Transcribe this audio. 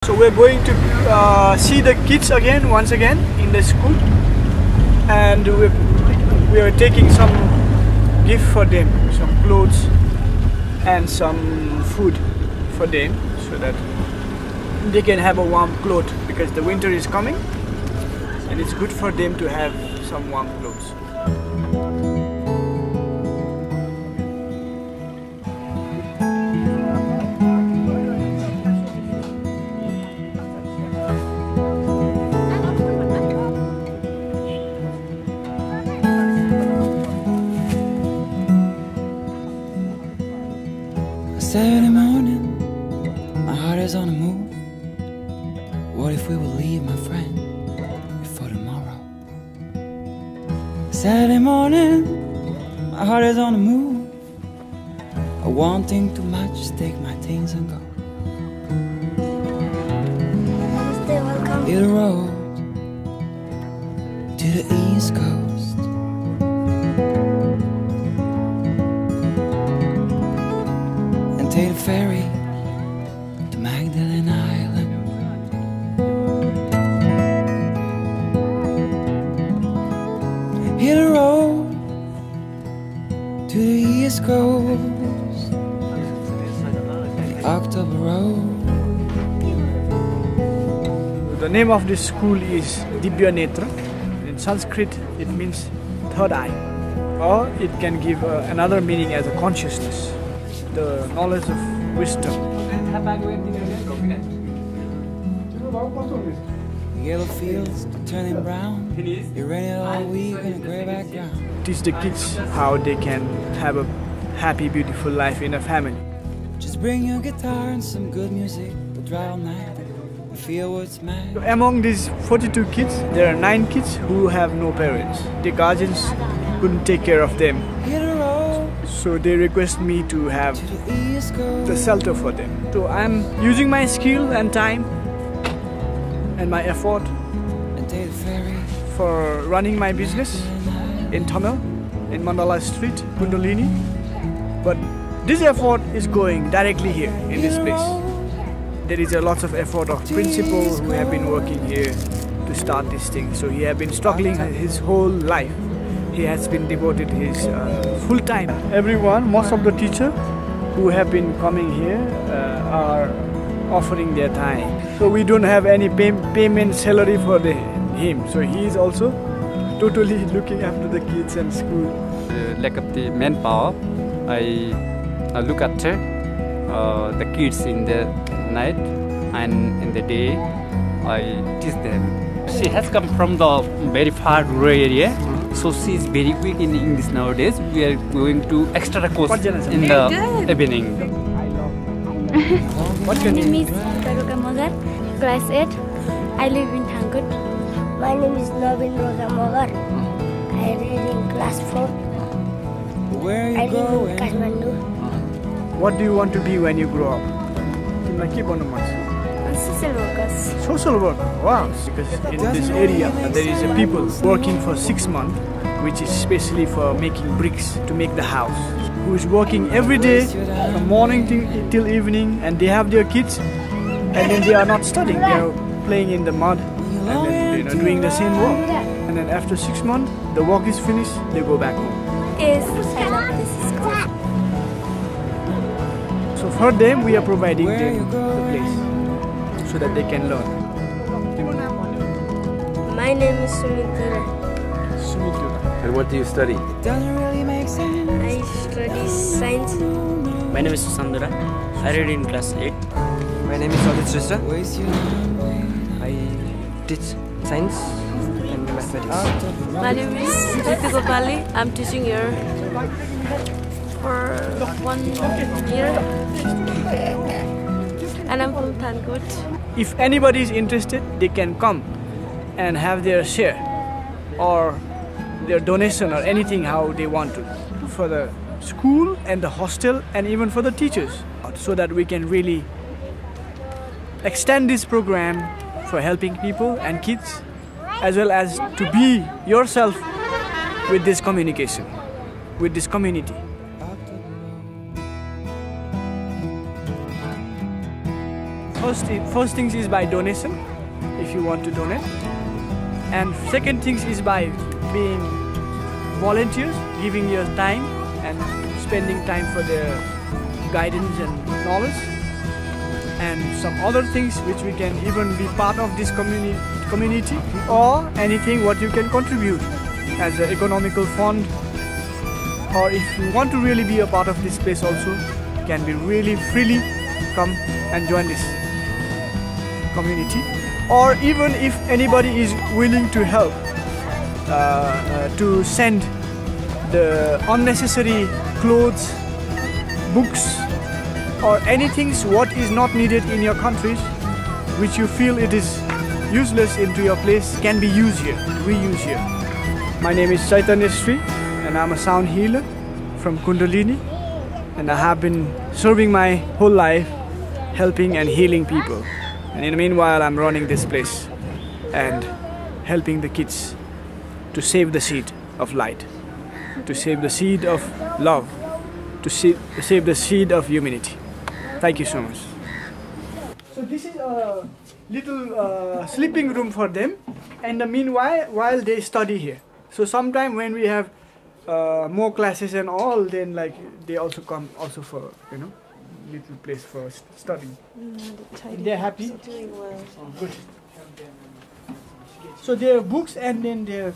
So we're going to see the kids once again in the school, and we are taking some gift for them, some clothes and some food for them, so that they can have a warm cloth, because the winter is coming and it's good for them to have some warm clothes. Saturday morning, my heart is on the move. What if we will leave, my friend, before tomorrow? Saturday morning, my heart is on the move. I wanting too much to take my things and go. Namaste, welcome. Hit the road to the East Coast. Take the ferry to Magdalene Island. Hit the road to the East Coast, the October Road. The name of this school is Dibya Netra. In Sanskrit it means third eye, or it can give another meaning as a consciousness, the knowledge of wisdom. The yellow fields turning brown. You're raining all week in a grey background. Teach the kids how they can have a happy, beautiful life in a family. Just bring your guitar and some good music. We'll drive all night and feel what's mad. Among these 42 kids, there are 9 kids who have no parents. The guardians couldn't take care of them, Hit the road so they request me to have to the East Coast. the shelter for them. So I'm using my skill and time and my effort And take the ferry for running my business in Tamil, in Mandala Street, Kundalini. But this effort is going directly here in this place. There is a lot of effort of principal who have been working here to start this thing. So he has been struggling his whole life. He has been devoted his full time. Everyone, most of the teachers who have been coming here are offering their time. So we don't have any payment salary for him. So he is also totally looking after the kids and school. Lack of the manpower, I look after the kids in the night, and in the day I teach them. She has come from the very far rural area, so she is very quick in English nowadays. We are going to extra course in the evening. What's My your name name? is Karuka Magar, class 8. I live in Thangkut. My name is Navin Roga Magar. I read in class 4. Where I you live in going? Kathmandu. What do you want to be when you grow up? Social workers. Social work. Wow. Because in this area there is a people working for 6 months, which is especially for making bricks to make the house, who is working every day from morning till evening, and they have their kids, and then they are not studying, they are playing in the mud and then, doing the same work, and then after 6 months the work is finished, they go back home. Yes, I love this school. So for them we are providing Where them you the place so that they can learn. My name is Sumitra. And what do you study? Doesn't really make sense. I study science. My name is Sandra. I read in class 8. My name is Adit Srisha. Waste your time waiting. I teach science and mathematics. My name is Jyoti Gopali. I'm teaching here for 1 year. And I'm from Thangkut. If anybody is interested, they can come and have their share or their donation or anything how they want to, for the school and the hostel and even for the teachers, so that we can really extend this program for helping people and kids, as well as to be yourself with this communication, with this community. first things is by donation, if you want to donate, and second things is by being volunteers, giving your time and spending time for their guidance and knowledge, and some other things which we can even be part of this community, or anything what you can contribute as an economical fund, or if you want to really be a part of this place also, can be really freely come and join this community. Or even if anybody is willing to help to send the unnecessary clothes, books, or anything what is not needed in your countries, which you feel it is useless into your place, can be used here, reused here. My name is Chaitanya Sri and I'm a sound healer from Kundalini, and I have been serving my whole life helping and healing people. And in the meanwhile, I'm running this place and helping the kids to save the seed of light, to save the seed of love, to save the seed of humanity. Thank you so much. So this is a little sleeping room for them, and while they study here. So sometime when we have more classes and all, then like they also come also for little place for studying. They're happy. Doing well. Oh, good. So their books and then their